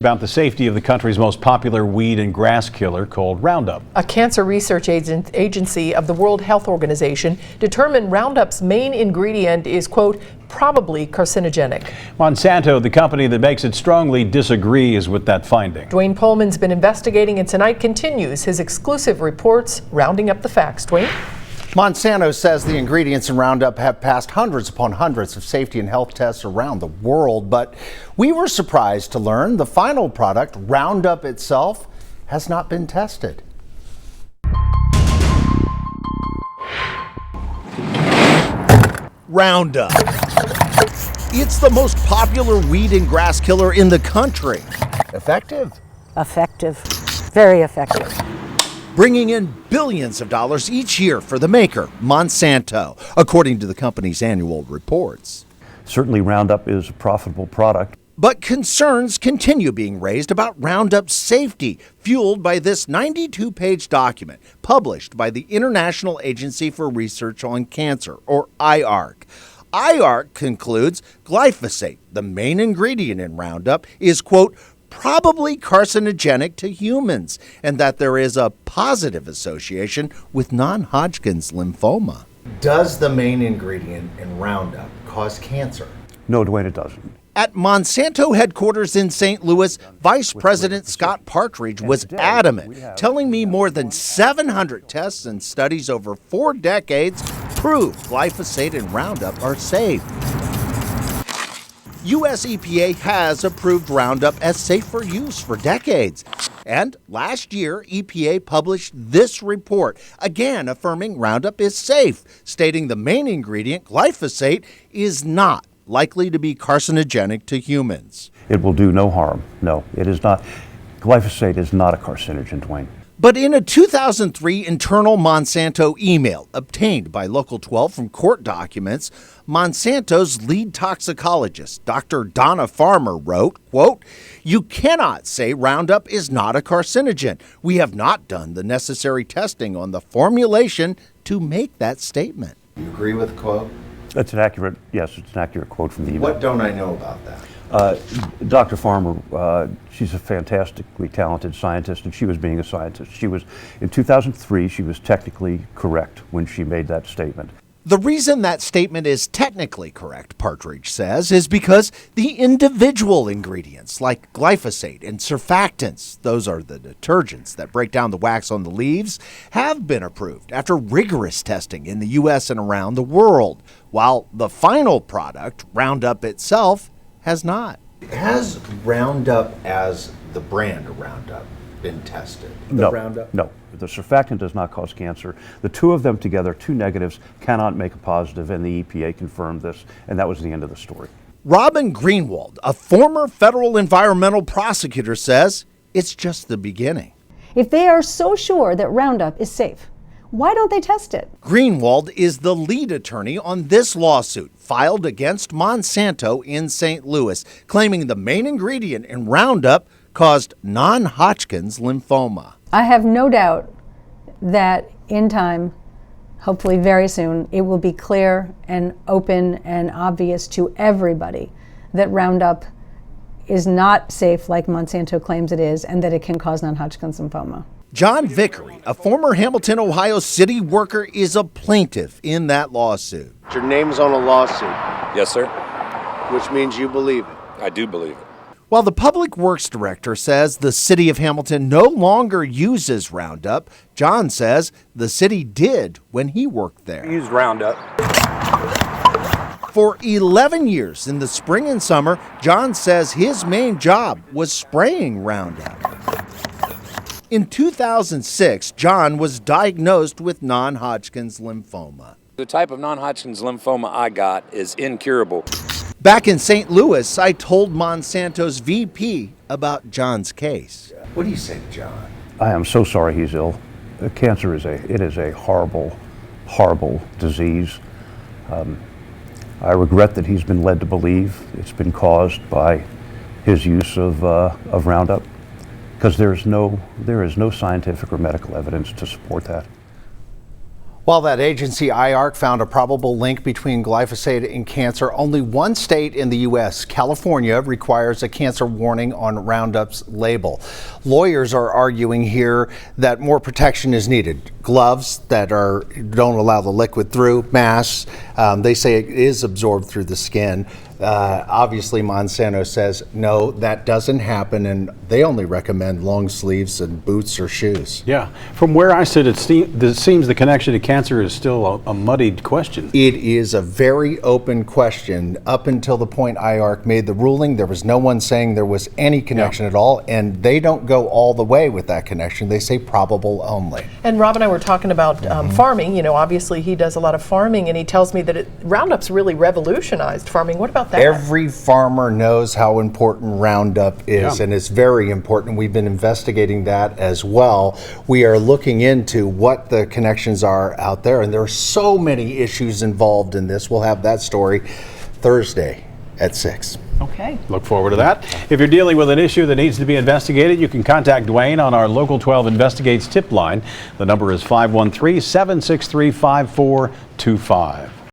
About the safety of the country's most popular weed and grass killer called Roundup. A cancer research agency of the World Health Organization determined Roundup's main ingredient is, quote, probably carcinogenic. Monsanto, the company that makes it, strongly disagrees with that finding. Duane Pohlman's been investigating, and tonight continues his exclusive reports rounding up the facts. Duane? Monsanto says the ingredients in Roundup have passed hundreds upon hundreds of safety and health tests around the world, but we were surprised to learn the final product, Roundup itself, has not been tested. Roundup. It's the most popular weed and grass killer in the country. Effective? Effective. Very effective. Bringing in billions of dollars each year for the maker, Monsanto, according to the company's annual reports. Certainly Roundup is a profitable product. But concerns continue being raised about Roundup's safety, fueled by this 92-page document published by the International Agency for Research on Cancer, or IARC. IARC concludes glyphosate, the main ingredient in Roundup, is, quote, probably carcinogenic to humans, and that there is a positive association with non-Hodgkin's lymphoma. Does the main ingredient in Roundup cause cancer? No, Duane, it doesn't. At Monsanto headquarters in St. Louis, Vice President Scott Partridge was adamant, telling me more than 700 tests and studies over 4 decades prove glyphosate and Roundup are safe. U.S. EPA has approved Roundup as safe for use for decades. And last year, EPA published this report, again affirming Roundup is safe, stating the main ingredient, glyphosate, is not likely to be carcinogenic to humans. It will do no harm. No, it is not. Glyphosate is not a carcinogen, Duane. But in a 2003 internal Monsanto email obtained by Local 12 from court documents, Monsanto's lead toxicologist, Dr. Donna Farmer, wrote, quote, "You cannot say Roundup is not a carcinogen. We have not done the necessary testing on the formulation to make that statement." You agree with the quote? That's an accurate, yes, it's an accurate quote from the email. What don't I know about that? Dr. Farmer, she's a fantastically talented scientist, and she was being a scientist. In 2003, she was technically correct when she made that statement. The reason that statement is technically correct, Partridge says, is because the individual ingredients like glyphosate and surfactants, those are the detergents that break down the wax on the leaves, have been approved after rigorous testing in the U.S. and around the world, while the final product, Roundup itself, has not. Has Roundup as the brand Roundup been tested? No, Roundup? no. The surfactant does not cause cancer. The two of them together, two negatives, cannot make a positive, and the EPA confirmed this, and that was the end of the story. Robin Greenwald, a former federal environmental prosecutor, says it's just the beginning. If they are so sure that Roundup is safe, why don't they test it? Greenwald is the lead attorney on this lawsuit filed against Monsanto in St. Louis, claiming the main ingredient in Roundup caused non-Hodgkin's lymphoma. I have no doubt that in time, hopefully very soon, it will be clear and open and obvious to everybody that Roundup is not safe like Monsanto claims it is, and that it can cause non-Hodgkin's lymphoma. John Vicory, a former Hamilton, Ohio city worker, is a plaintiff in that lawsuit. Your name's on a lawsuit, Yes, sir. which means you believe it. I do believe it. While the public works director says the city of Hamilton no longer uses Roundup, John says the city did when he worked there. I used Roundup. For 11 years in the spring and summer, John says his main job was spraying Roundup. In 2006, John was diagnosed with non-Hodgkin's lymphoma. The type of non-Hodgkin's lymphoma I got is incurable. Back in St. Louis, I told Monsanto's VP about John's case. What do you say to John? I am so sorry he's ill. Cancer is a horrible, horrible disease. I regret that he's been led to believe it's been caused by his use of Roundup, because there is no scientific or medical evidence to support that. While that agency, IARC, found a probable link between glyphosate and cancer, only one state in the U.S., California, requires a cancer warning on Roundup's label. Lawyers are arguing here that more protection is needed. Gloves that don't allow the liquid through, masks, they say it is absorbed through the skin. Obviously, Monsanto says, no, that doesn't happen, and they only recommend long sleeves and boots or shoes. Yeah. From where I sit, it seems the connection to cancer is still a muddied question. It is a very open question. Up until the point IARC made the ruling, there was no one saying there was any connection at all, and they don't go all the way with that connection. They say probable only. And Rob and I were talking about farming. You know, obviously he does a lot of farming, and he tells me that Roundup's really revolutionized farming. What about that? Every farmer knows how important Roundup is, and it's very important. We've been investigating that as well. We are looking into what the connections are out there, and there are so many issues involved in this. We'll have that story Thursday at 6. Okay. Look forward to that. If you're dealing with an issue that needs to be investigated, you can contact Duane on our Local 12 Investigates tip line. The number is 513-763-5425.